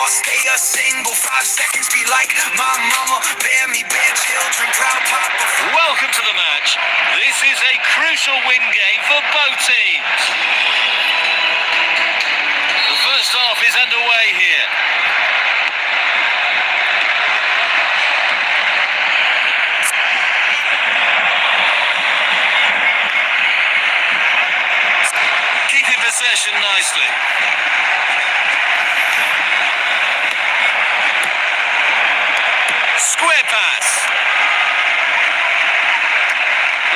stay a single. 5 seconds be like my mama. Bear me, bear children, proud papa. Welcome to the match. This is a crucial win game for both teams. The first half is underway here. Keeping possession nicely. Square pass.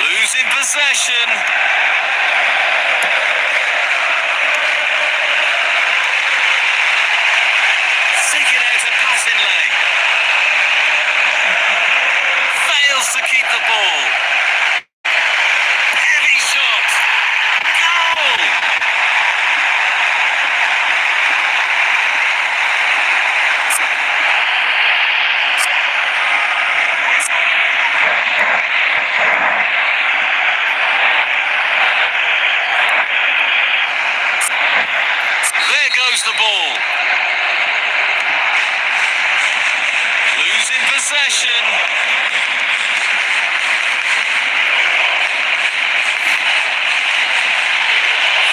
Losing possession. Seeking out a passing lane. Fails to keep the ball. Heavy shot. Goal! There goes the ball. Losing possession.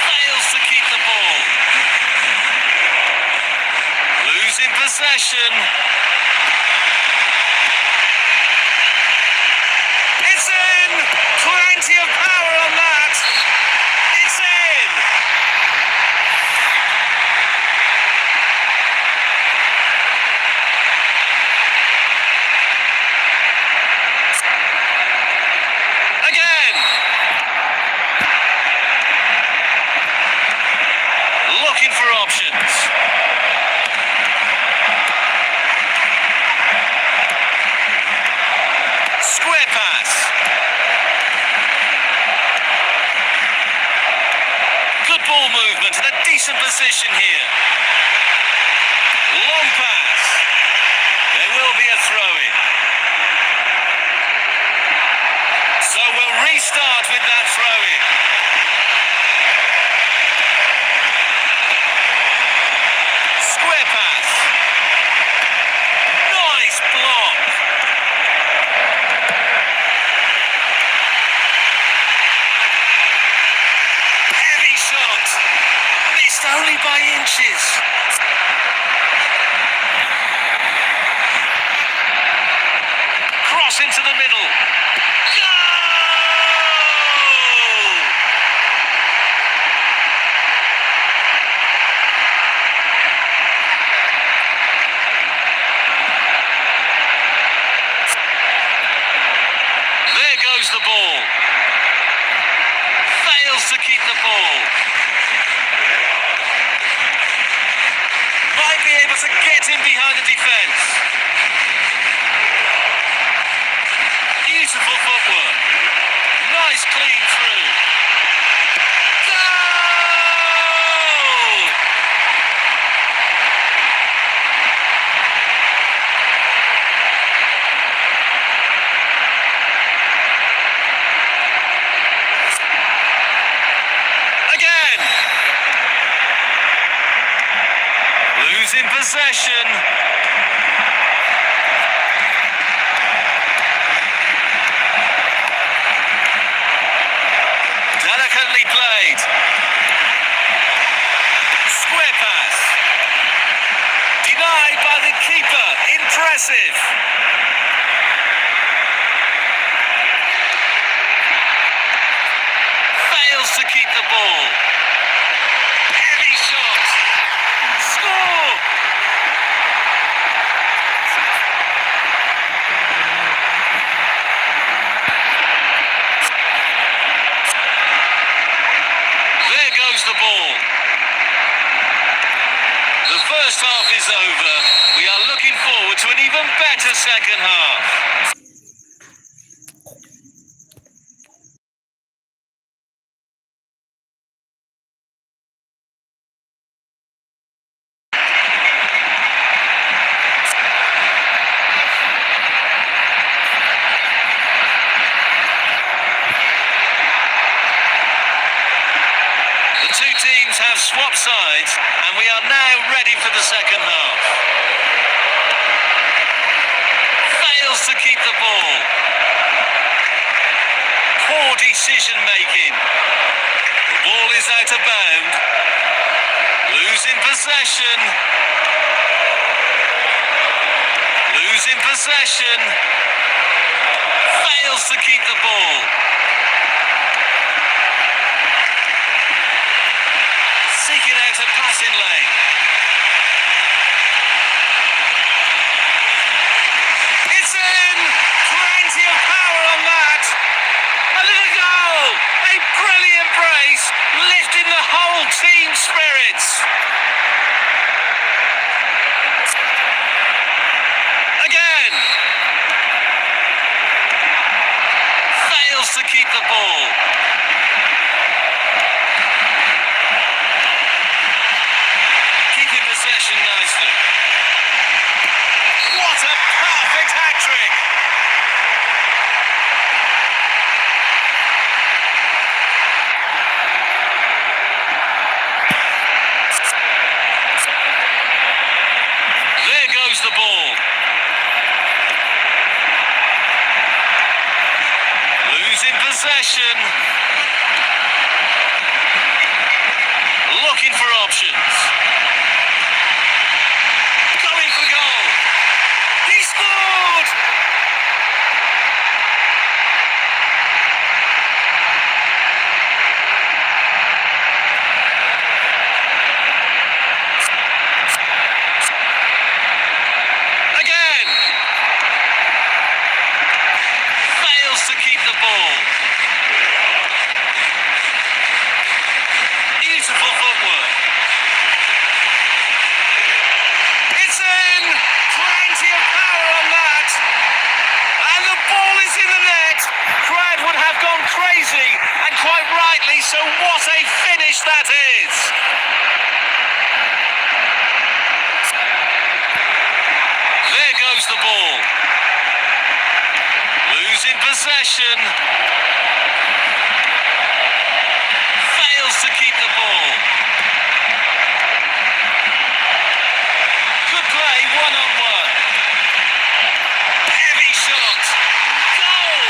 Fails to keep the ball. Losing possession. It's in! Plenty of power on that. It's in! Again! Looking for options. Square pass. Good ball movement and a decent position here. Long pass. There will be a throw-in. So we'll restart with that throw-in. Square pass. Nice block. Heavy shot. Missed only by inches. Cross into the middle. Goal! There goes the ball. Fails to keep the ball. Might be able to get in behind the defence. Beautiful footwork. Nice clean through. Goal! Again. Losing possession. Delicately played. Square pass. Denied by the keeper. Impressive. Fails to keep the ball. Heavy shot. Score! There goes the ball. The first half is over. We are looking forward to an even better second half. The two teams have swapped sides. sides, and we are now ready for the second half. Fails to keep the ball. Poor decision making. The ball is out of bound. Losing possession. Losing possession. Fails to keep the ball. Seeking out a passing lane. It's in! Plenty of power on that. A little goal! A brilliant brace, lifting the whole team's spirits. Again. Fails to keep the ball. Keeping possession nicely. What a perfect hat-trick! There goes the ball. Losing possession. Looking for options. Going for goal. He scored! Again. Fails to keep the ball. Beautiful footwork. It's in! Plenty of power on that. And the ball is in the net. Crowd would have gone crazy, and quite rightly, so what a finish that is. There goes the ball. Losing possession. Fails to keep the ball. Good play, one-on-one. Heavy shot. Goal!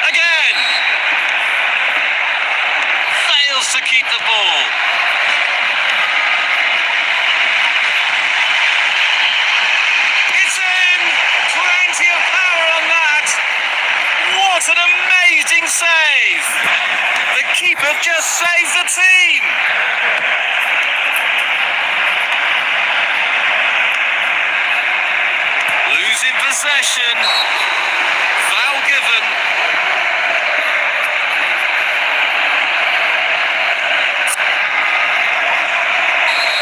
Again. Fails to keep the ball. It's in! Plenty of power on that. What an amazing save! The keeper just saved the team. Losing possession. Foul given.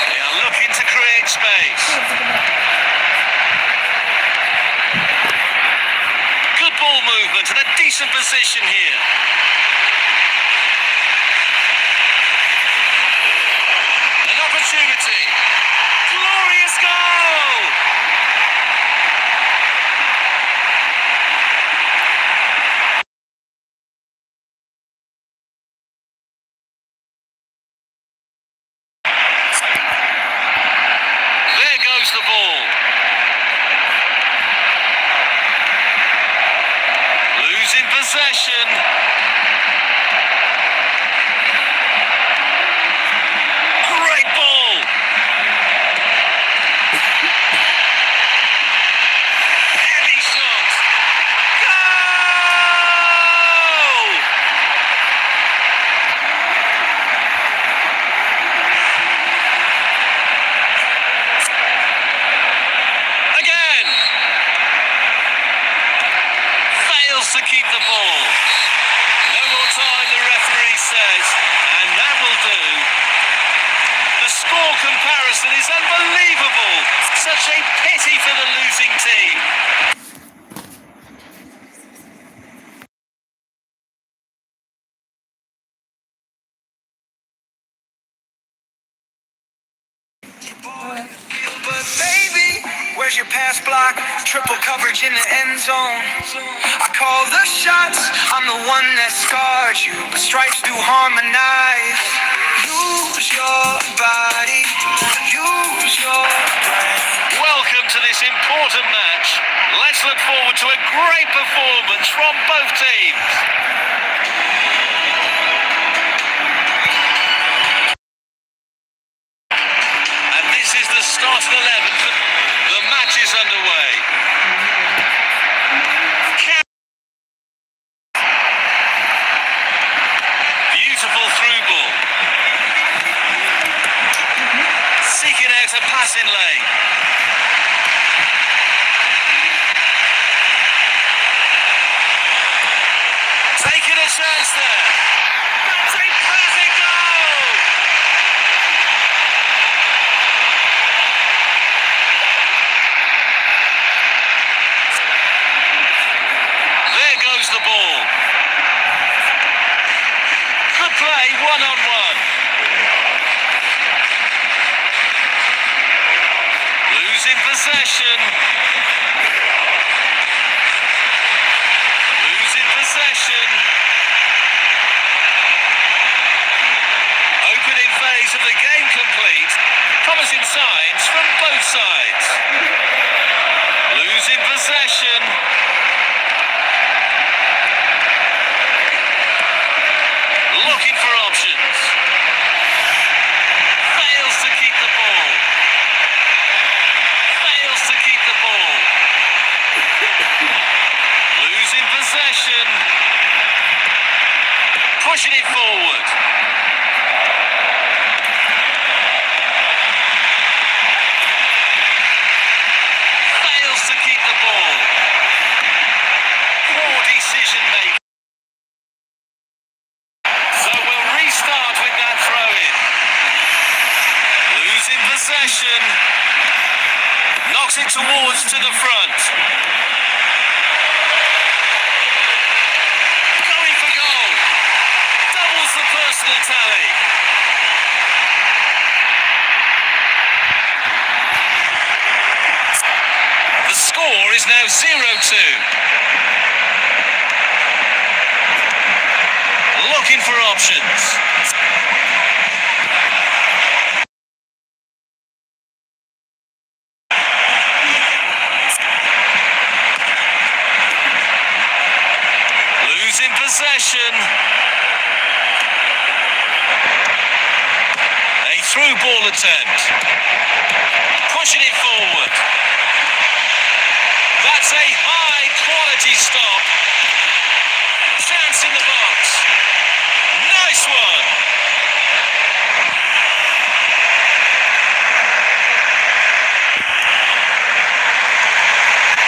They are looking to create space. Good ball movement and a decent position here. An opportunity. Glorious goal! There goes the ball. Losing possession. Great ball. Heavy shot. Goal! Again. Fails to keep the ball. No more time, the referee says, and that will do. The score comparison is unbelievable. Such a pity for the losing team. But baby, where Here's your pass block, triple coverage in the end zone. I call the shots, I'm the one that scarred you, but stripes do harmonize. Use your body, use your brain. Welcome to this important match. Let's look forward to a great performance from both teams. And this is the starting 11. The match is underway. Beautiful through ball. Seeking out a passing lane. Taking a chance there. That's a perfect goal! There goes the ball. Good play, one-on-one. Losing possession. Losing possession. Opening phase of the game complete. Promising signs from both sides. Losing possession. Looking for options. Fails to keep the ball. Fails to keep the ball. Losing possession. Pushing it forward. Fails to keep the ball. Poor decision making. So we'll restart with that throw-in. Losing possession. Knocks it towards to the front. Going for goal. Doubles the personal tally. The score is now 0-2. Looking for options. Losing possession. A through ball attempt. Pushing it forward. That's a high quality stop. Chance in the box. Nice one.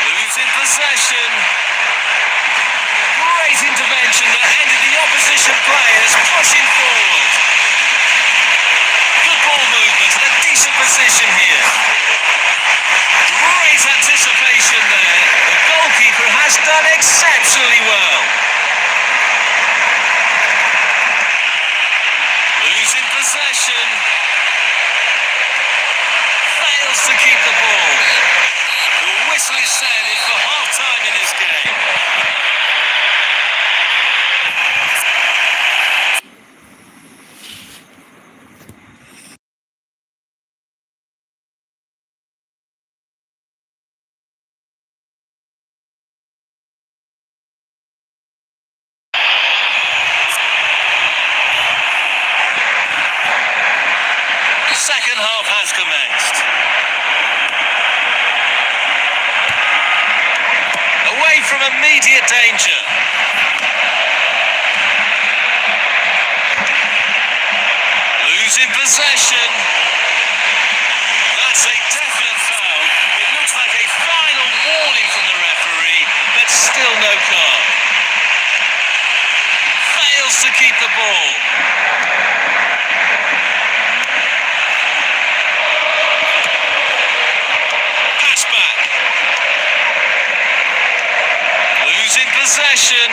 Losing possession. Great intervention that ended the opposition players pushing forward. Good ball movement and a decent position here. Great anticipation there. The goalkeeper has done exceptionally well. Losing possession. Fails to keep the ball. The whistle is sounded for half-time in this game. Second half has commenced. Away from immediate danger. Losing possession. That's a definite foul. It looks like a final warning from the referee, but still no card. Fails to keep the ball. Losing possession.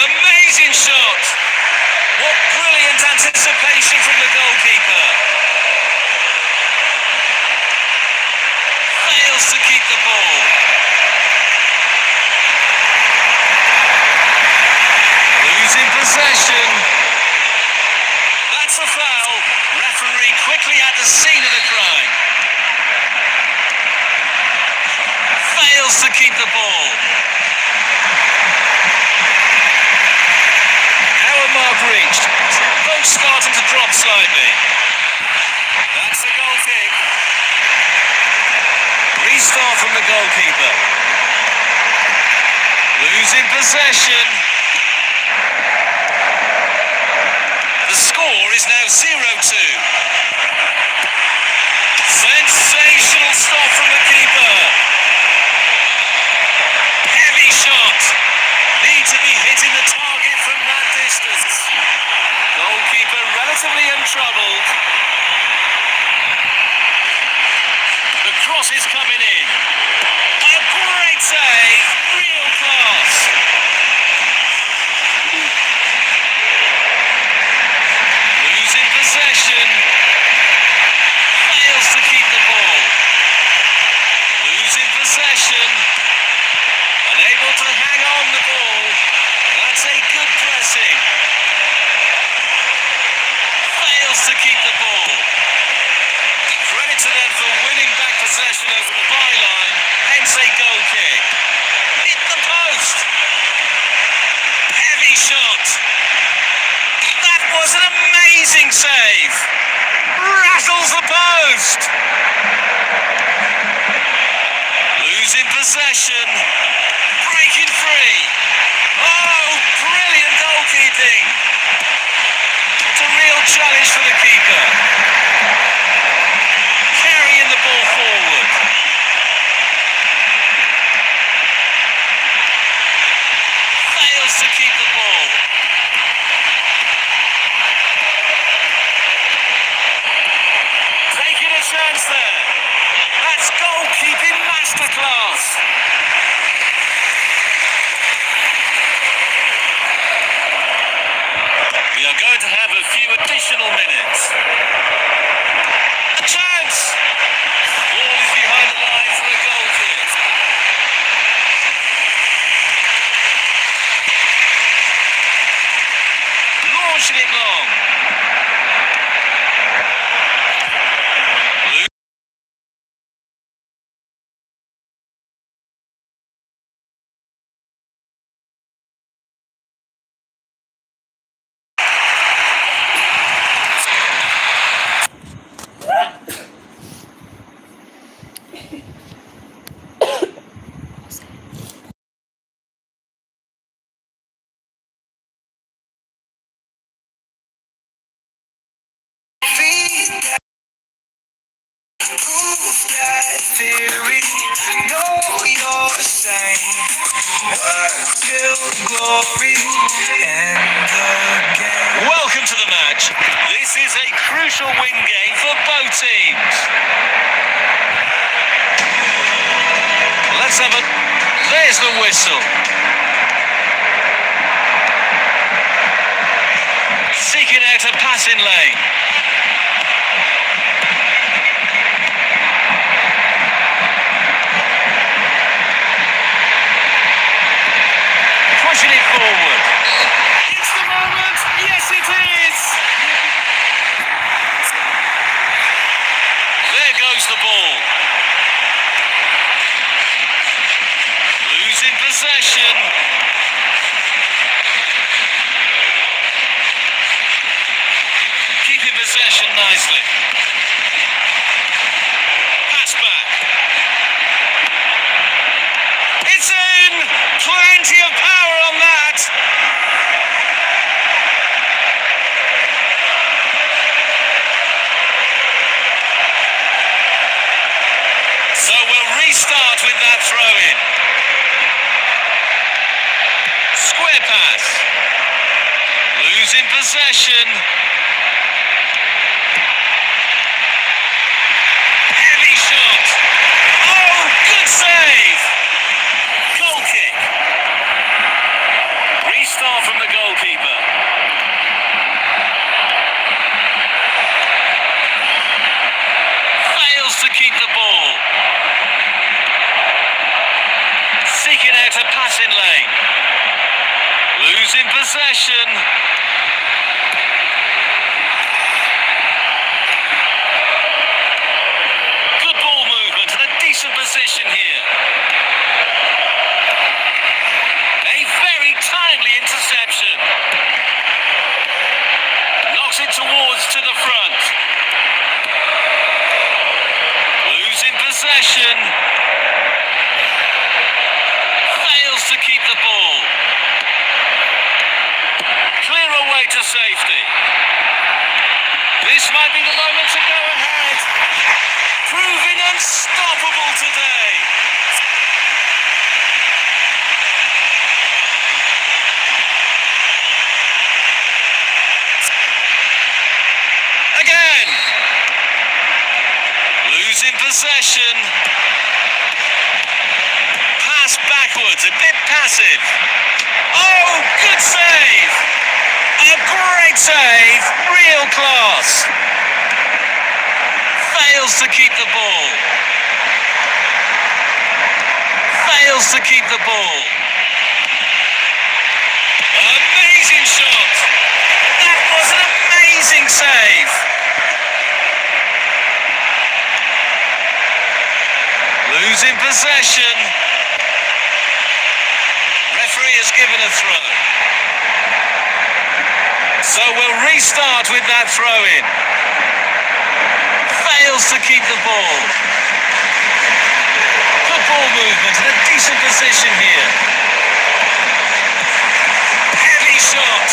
Amazing shot. What brilliant anticipation from the goalkeeper. Fails to keep the ball. Losing possession. That's a foul. Referee quickly at the scene of the crime. Fails to keep the ball. Hour mark reached. Both starting to drop slightly. That's a goal kick. Restart from the goalkeeper. Losing possession. The score is now 0-2. Sensational stop from the keeper. Heavy shot. Need to be hitting the target from that distance. Goalkeeper relatively untroubled. The cross is coming in. A great save. Real class. Losing possession. Fails to keep the ball. Losing possession. Unable to hang on the ball. That's a good pressing. Fails to keep the ball. Credit to them for winning back possession over the byline. Hence a goal kick. Hit the post. Heavy shot. That was an amazing save. Rattles the post. Losing possession. Breaking free. Oh, brilliant goalkeeping. It's a real challenge for the keeper. Carrying the ball forward. Fails to keep the ball. Taking a chance there. That's goalkeeping masterclass. We are going to have a few additional minutes. A chance! Ball is behind the line for a goal kick. Launching it long. Prove that theory. Know you're sane. Work till glory. End the game. Welcome to the match. This is a crucial win game for both teams. Let's have a... There's the whistle. Seeking out a passing lane. Pushing it forward. It's the moment. Yes, it is. There goes the ball. Losing possession. Keeping possession nicely. Pass back. It's in. Plenty of power on that. So we'll restart with that throw-in. Square pass. Losing possession. Heavy shot. Oh, good save. Goal kick. Restart from the goalkeeper. Fails to keep the ball. passing lane. Losing possession. Good ball movement and a decent position here. A very timely interception. Knocks it towards to the front. Losing possession. Fails to keep the ball. Clear away to safety. This might be the moment to go ahead. Proving unstoppable today. Again. Losing possession. Pass backwards, a bit passive. Oh, good save. A great save. Real class. Fails to keep the ball. Fails to keep the ball. Amazing shot. That was an amazing save. Losing possession. Referee has given a throw. So we'll restart with that throw-in. Fails to keep the ball. Good ball movement and a decent position here. Heavy shot.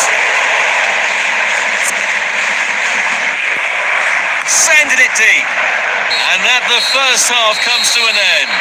Sending it deep. And that the first half comes to an end.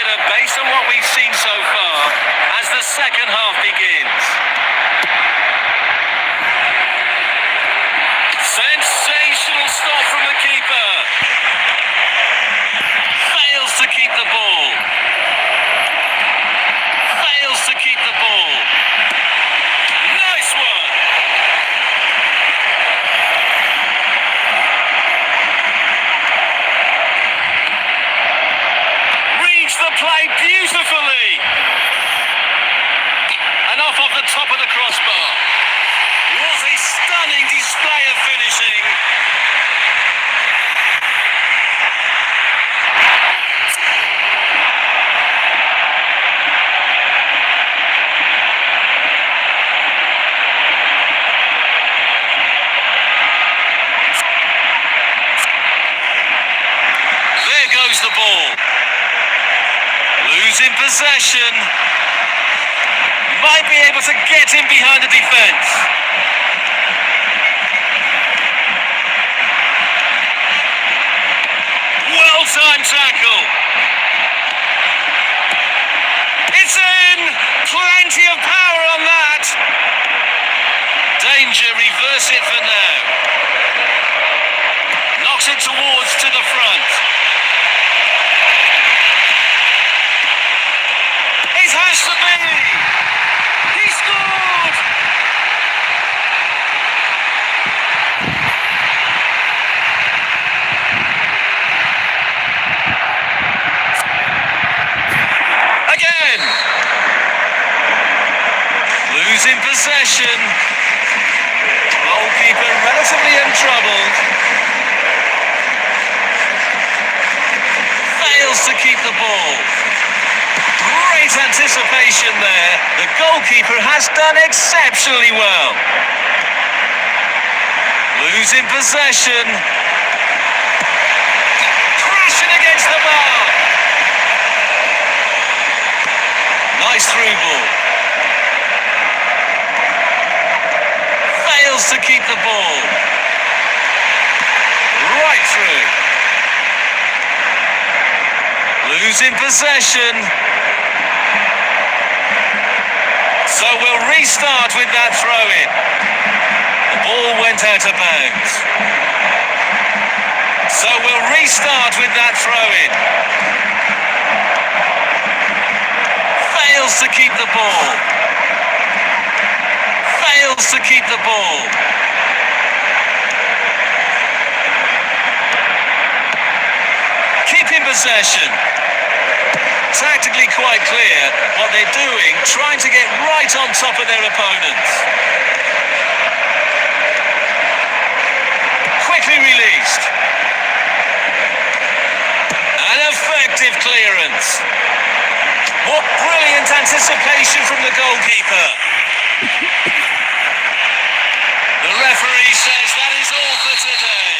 Based on what we've seen so far as the second half begins. Sensational stop from the keeper. Fails to keep the ball. Fails to keep the ball. Nice one. Played beautifully. And off the top of the crossbar. What a stunning display of finishing. There goes the ball. Losing possession. Might be able to get in behind the defence. Well-timed tackle. It's in. Plenty of power on that. Danger, reverse it for now. Knocks it towards to the front. It has to be! He scored! Again! Losing possession. Goalkeeper relatively untroubled. Fails to keep the ball. Great anticipation there. The goalkeeper has done exceptionally well. Losing possession. Crashing against the bar. to keep the ball. Right through. Losing possession. So we'll restart with that throw-in. The ball went out of bounds. So we'll restart with that throw-in. Fails to keep the ball. Fails to keep the ball. Keeping possession. Tactically quite clear what they're doing, trying to get right on top of their opponents. Quickly released. An effective clearance. What brilliant anticipation from the goalkeeper. The referee says that is all for today.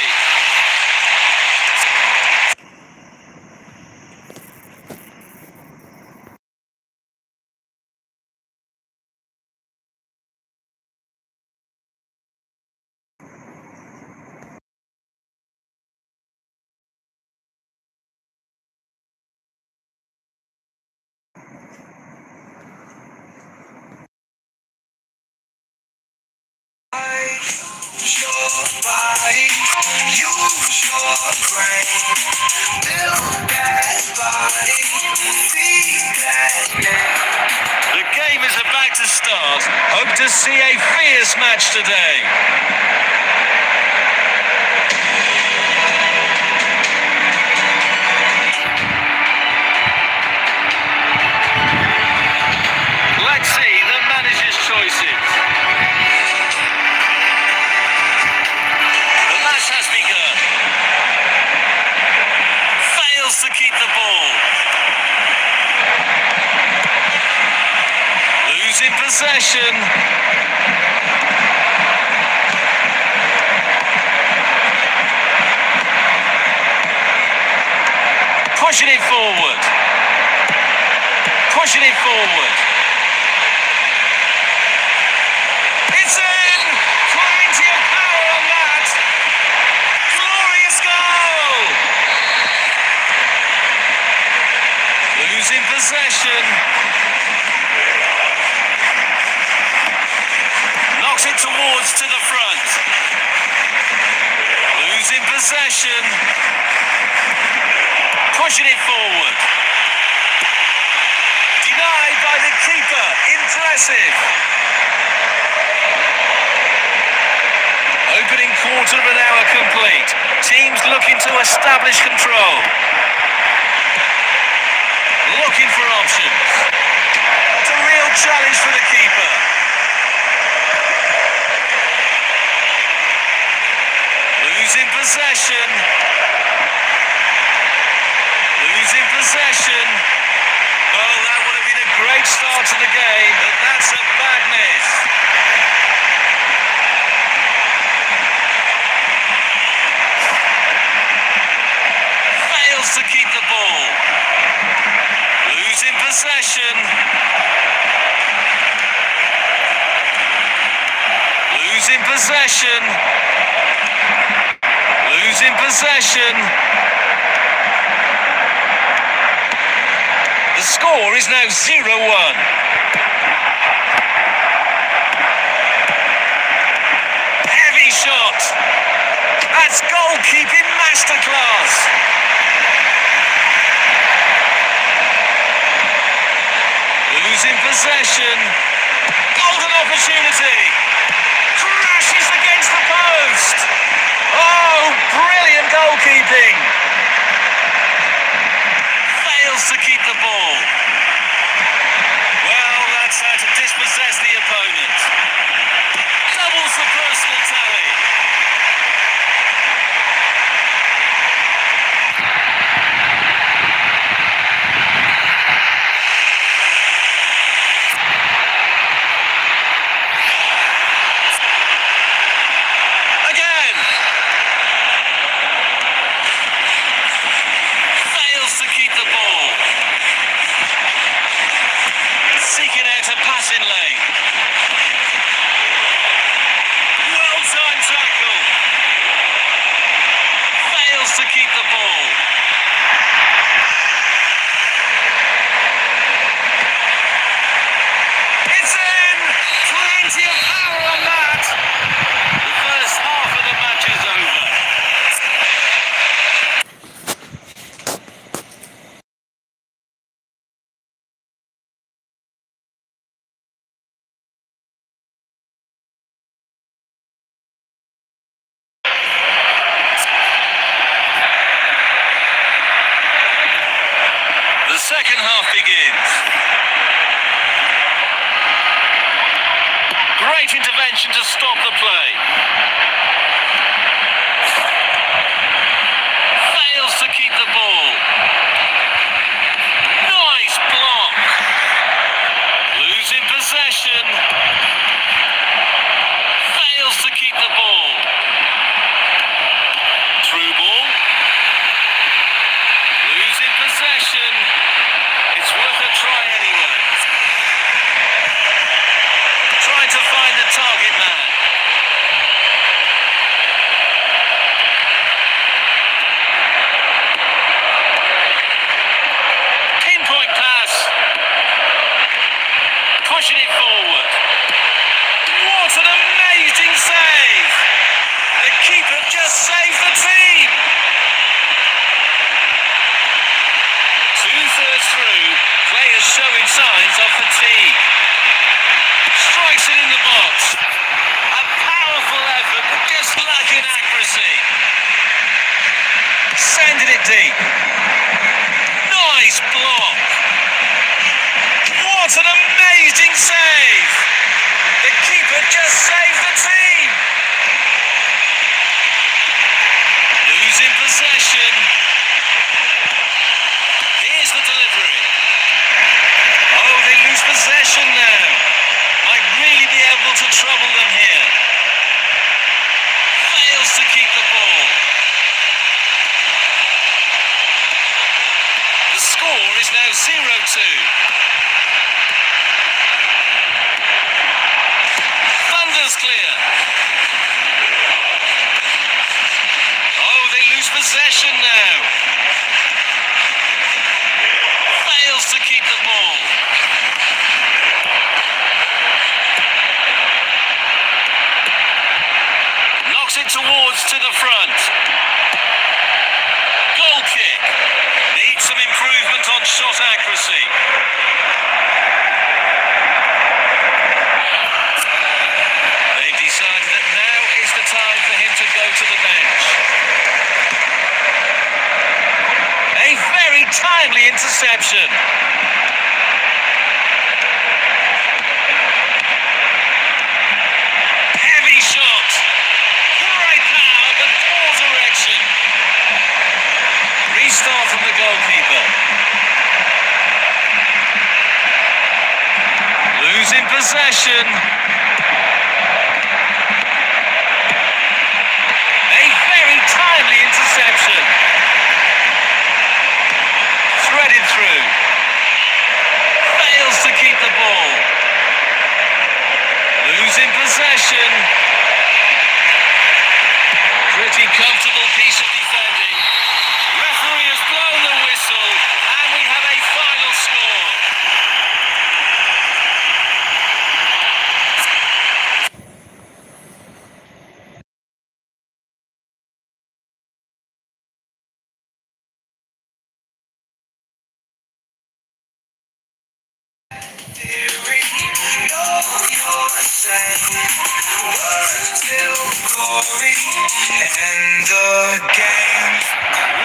Use your body, use your brain, build that body, feed that man. The game is about to start. Hope to see a fierce match today. Let's see the manager's choices. The match has begun. Fails to keep the ball. Losing possession. Pushing it forward. Pushing it forward. It's in! Plenty of power on that! Glorious goal! Losing possession. Knocks it towards to the front. Losing possession. Pushing it forward. Denied by the keeper. Impressive. Opening quarter of an hour complete. Teams looking to establish control. Looking for options. It's a real challenge for the keeper. Losing possession. Losing possession. Well, that would have been a great start to the game, but that's a bad miss. Fails to keep the ball. Losing possession. Losing possession. Losing possession. The score is now 0-1. Heavy shot. That's goalkeeping masterclass. Losing possession. Golden opportunity. Crashes against the post. Oh, brilliant goalkeeping. Fails to keep the ball. Well, that's how to dispossess the opponent. Doubles the personal tally. Again. Fails to keep the ball. second half begins. Great intervention to stop the play. Fails to keep the ball. Nice block. Losing possession. Fails to keep the ball. Through ball. Losing possession. It's worth a try anyway. Trying to find the target man. Pinpoint pass. Pushing it forward. What an amazing save! The keeper just saved the team. 2/3 through, players showing signs of fatigue. Strikes it in the box. A powerful effort, but just lacking accuracy. Sending it deep. Nice block. What an amazing save! The keeper just saved the team. Losing possession. Here's the delivery. Oh, they lose possession now. Might really be able to trouble them here. Fails to keep the ball. The score is now 0-2. Thunder's clear. Oh, they lose possession now. Fails to keep the ball. Knocks it towards to the front. Goal kick. Needs some improvement on shot accuracy. They've decided that now is the time for him to go to the bench. A very timely interception. Heavy shot. Great power, but poor direction. Restart from the goalkeeper. Losing possession. A very timely interception. Threaded through. Fails to keep the ball. Losing possession. Pretty comfortable piece of defending. Referee has blown the whistle and we have a final score.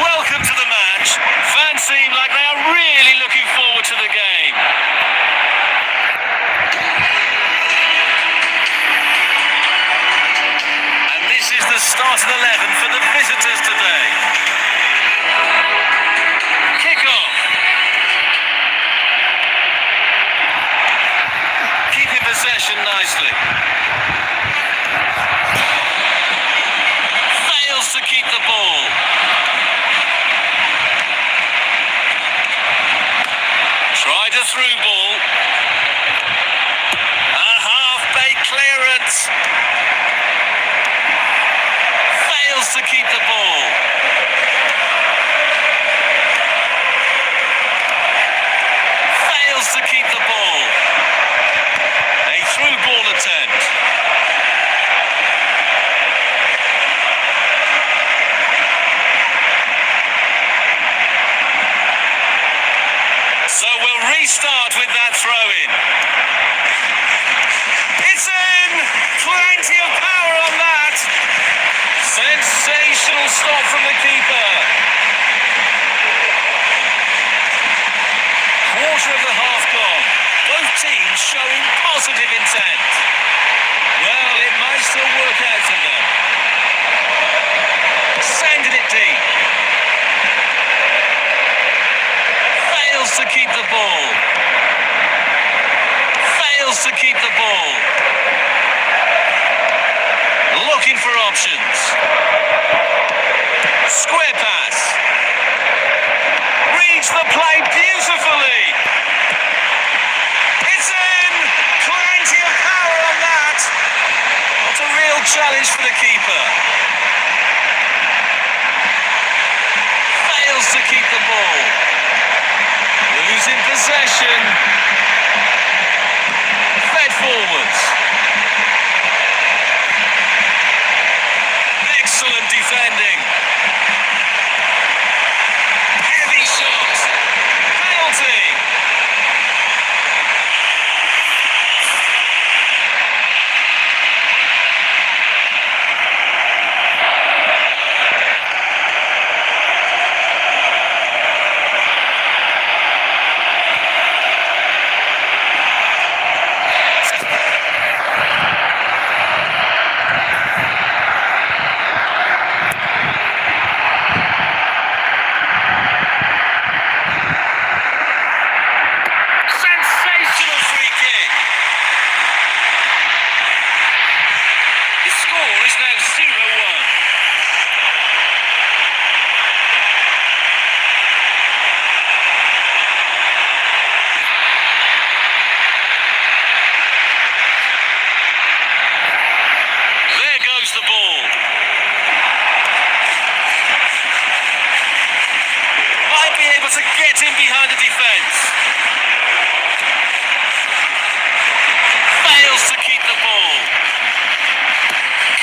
Welcome to the match. Fans seem like they are really looking forward to the game. And this is the starting 11 for the visitors today. Kick-off. Keeping possession nicely. Fails to keep the ball. Tried a through ball. A half-baked clearance. Fails to keep the ball. Fails to keep the ball. A through ball attempt. So we'll restart with that throw-in. It's in! Plenty of power on that! Sensational stop from the keeper. and showing positive intent. Well, it might still work out for them. Sending it deep. Fails to keep the ball. Fails to keep the ball. Looking for options. Square pass. Reads the play beautifully. It's in. Plenty of power on that. It's a real challenge for the keeper. Fails to keep the ball. Losing possession. Fed forwards. Excellent defending. Heavy shot. Penalty. Sensational free kick. The score is now 0-1. There goes the ball. Might be able to get in behind the defence. Fails to keep the ball.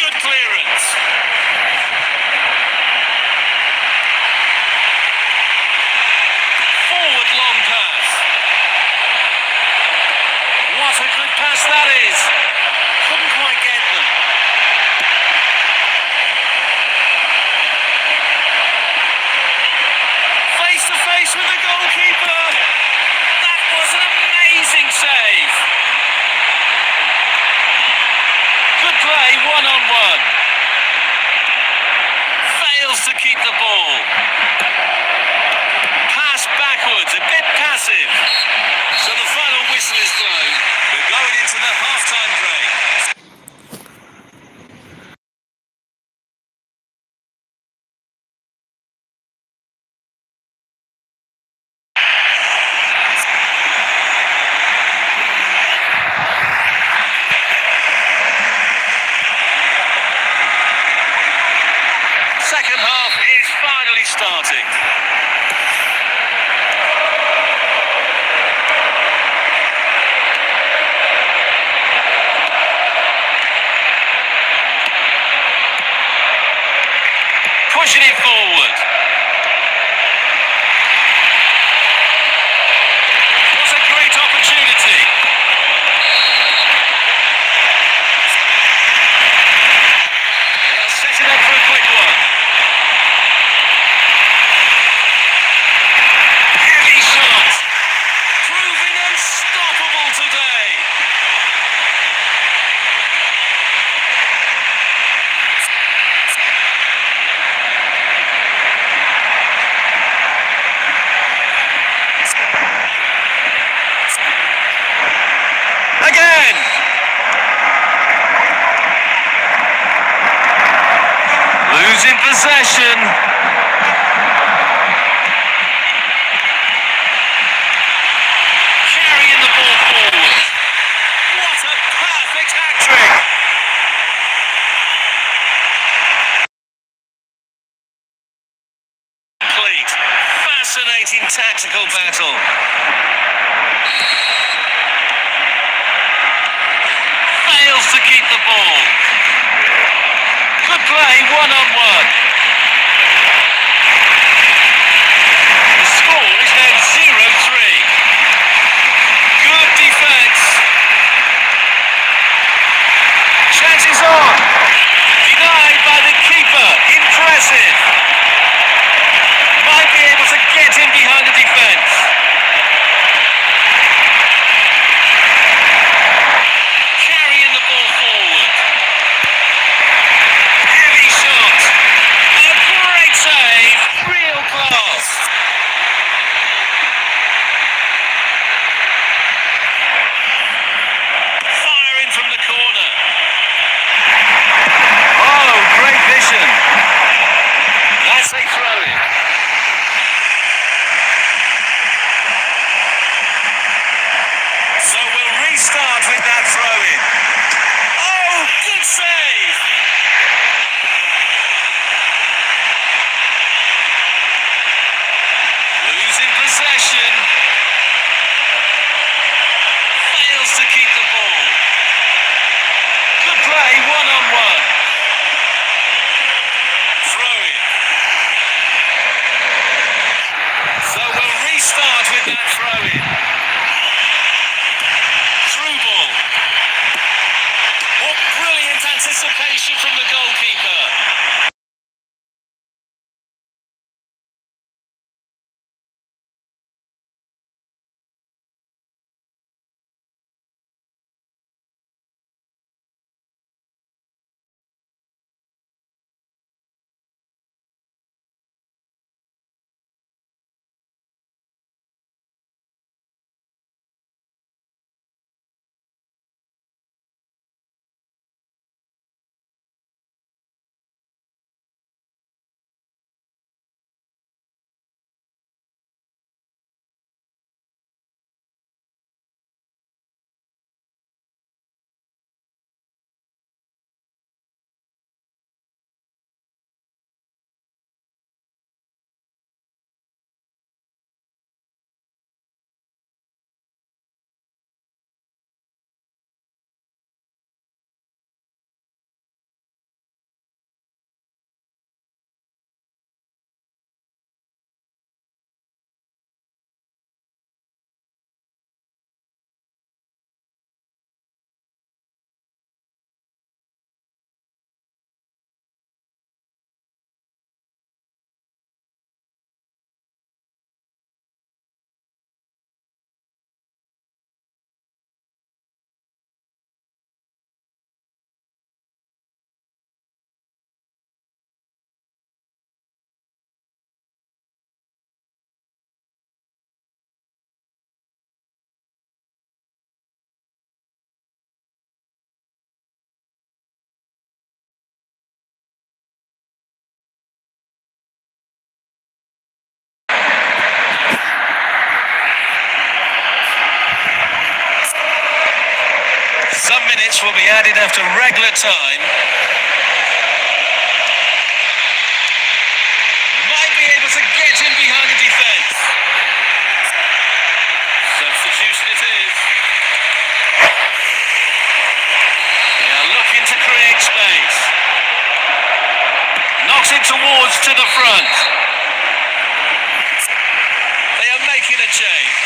Good clearance. Forward long pass. What a good pass that is. Couldn't quite get them. Face to face with the goalkeeper. That was an amazing save. Good play, one-on-one. Fails to keep the ball. Pass backwards, a bit passive. So the final whistle is blown. We're going into the half-time break. Second half is finally starting. Pushing it forward. What a great opportunity. They'll set it up for a quick one. Heavy shot. Proving unstoppable today. Again. Losing possession. Carrying the ball forward. What a perfect hat-trick. Complete. Fascinating tactical battle. Fails to keep the ball. Good play, one-on-one. The score is now 0-3. Good defence. Chances on. Denied by the keeper. Impressive. Might be able to get in behind the defence. possession. Fails to keep the ball. Good play, one-on-one. Throw in. So we'll restart with that throw in. Through ball. What brilliant anticipation from the goalkeeper. Some minutes will be added after regular time. Might be able to get in behind the defence. Substitution it is. They are looking to create space. Knocks it towards to the front. They are making a change.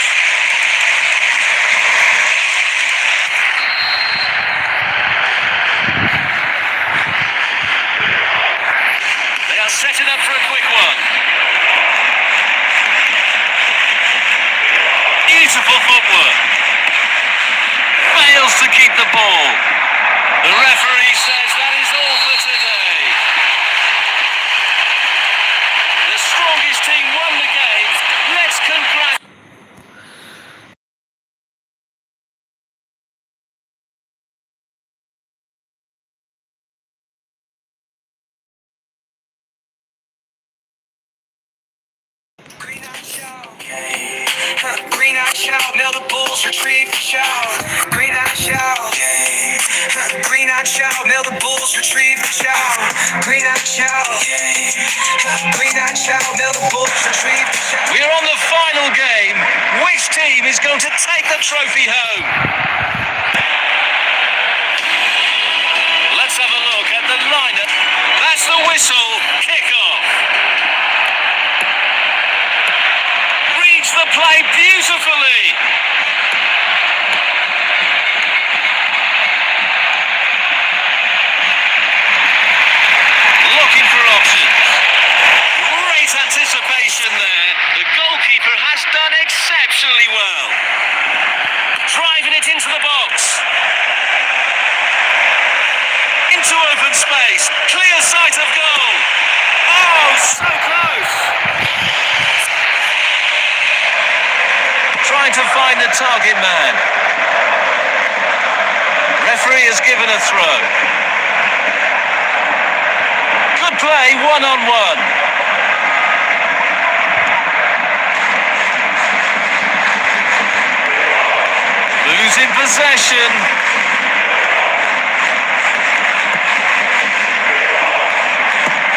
Set it up for a quick one. Beautiful footwork. Fails to keep the ball. The referee says that is all for today. The strongest team won the game. Let's congratulate. Green eye shout, now the Bulls retrieve the shout. Green eye shout, green eye shout, now the Bulls retrieve the shout. Green eye shout, green eye shout, now the Bulls retrieve the shout. We're on the final game. Which team is going to take the trophy home? Let's have a look at the lineup. That's the whistle. Kick off. Reads the play beautifully. Looking for options. Great anticipation there. The goalkeeper has done exceptionally well. Driving it into the box. Into open space. Clear sight of goal. Oh, so close. Trying to find the target man. Referee has given a throw. Good play, one-on-one. Losing possession.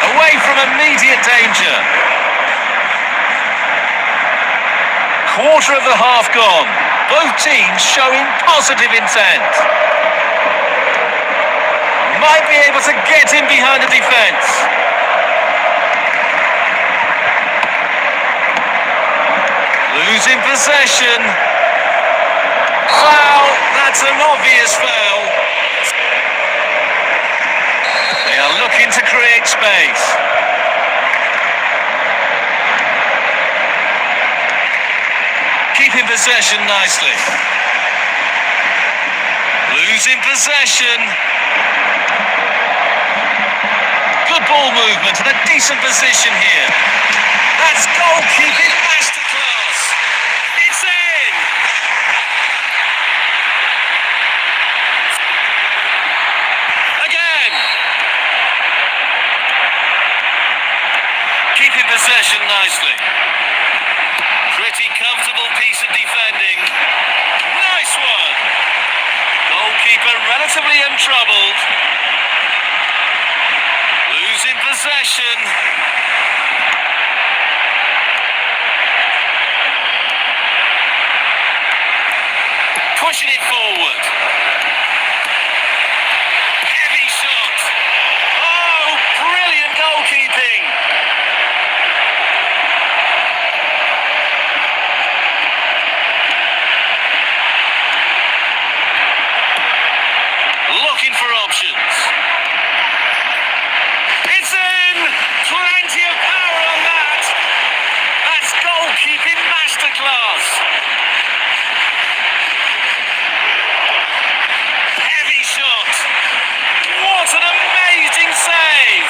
Away from immediate danger. Quarter of the half gone. Both teams showing positive intent. Might be able to get in behind the defence. Losing possession. Foul. That's an obvious foul. They are looking to create space. Keeping possession nicely. Losing possession. Good ball movement and a decent position here. That's goalkeeping masterclass. It's in. Again. Keeping possession nicely. Pretty comfortable piece of defending. Nice one. Goalkeeper relatively untroubled. Losing possession. Pushing it forward. Heavy shot. Oh, brilliant goalkeeping. Looking for options. It's in! Plenty of power on that. That's goalkeeping masterclass. Heavy shot. What an amazing save.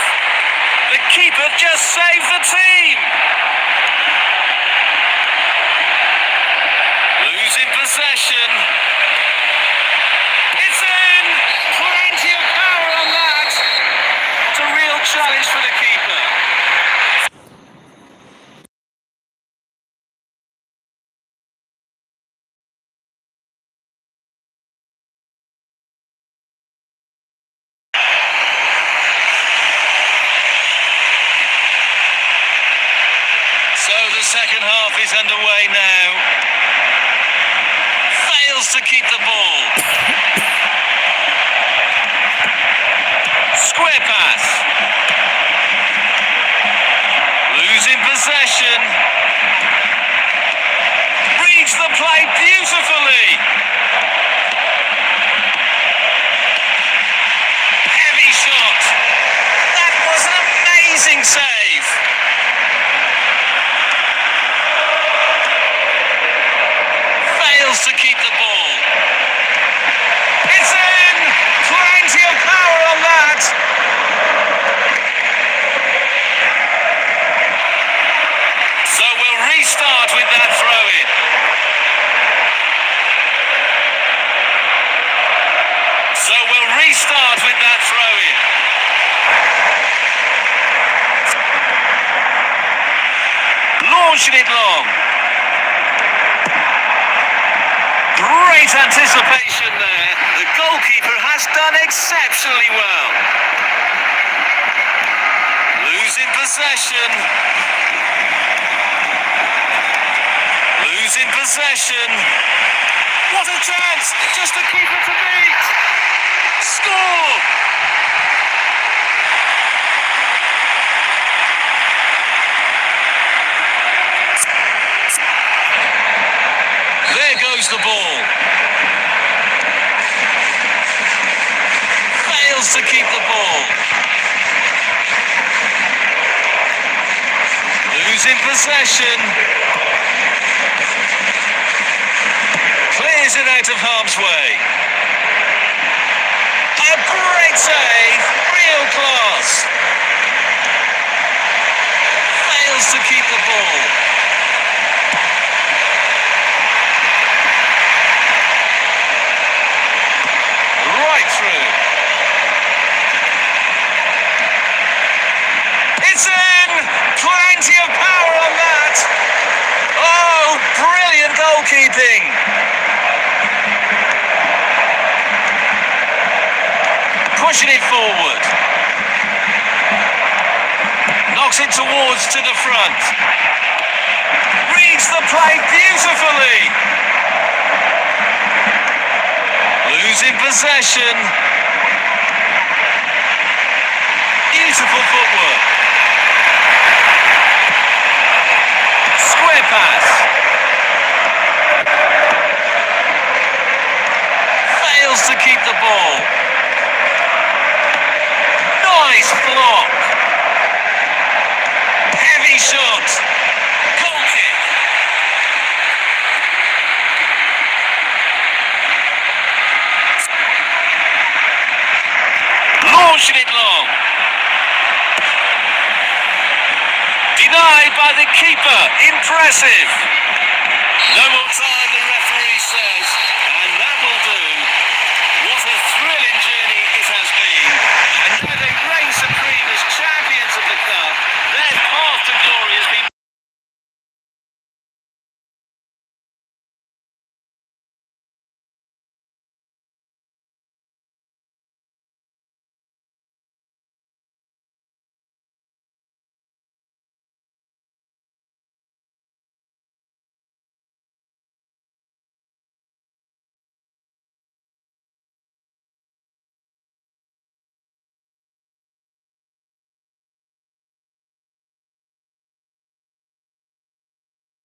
The keeper just saved the team. Losing possession. It's in! Plenty of power on that. It's a real challenge for the keeper. So the second half is underway now. Fails to keep the ball. Square pass. Losing possession. Reads the play beautifully. Heavy shot. That was an amazing save. Fails to keep the ball. It's in! Plenty of power on that. So we'll restart with that throw-in. So we'll restart with that throw-in. Launching it long. Great anticipation there. The goalkeeper has done exceptionally well. Losing possession. Losing possession. What a chance! Just the keeper to beat. Score! There goes the ball. Fails to keep the ball. Losing possession. Clears it out of harm's way. A great save. Real class. Fails to keep the ball. Right through. It's in! Plenty of power on that. Oh, brilliant goalkeeping. Pushing it forward. Knocks it towards to the front. Reads the play beautifully. losing possession. Beautiful footwork. Square pass. Fails to keep the ball. Nice block. Heavy shot. Goal kick. Launching it long. Denied by the keeper. Impressive. No more time. The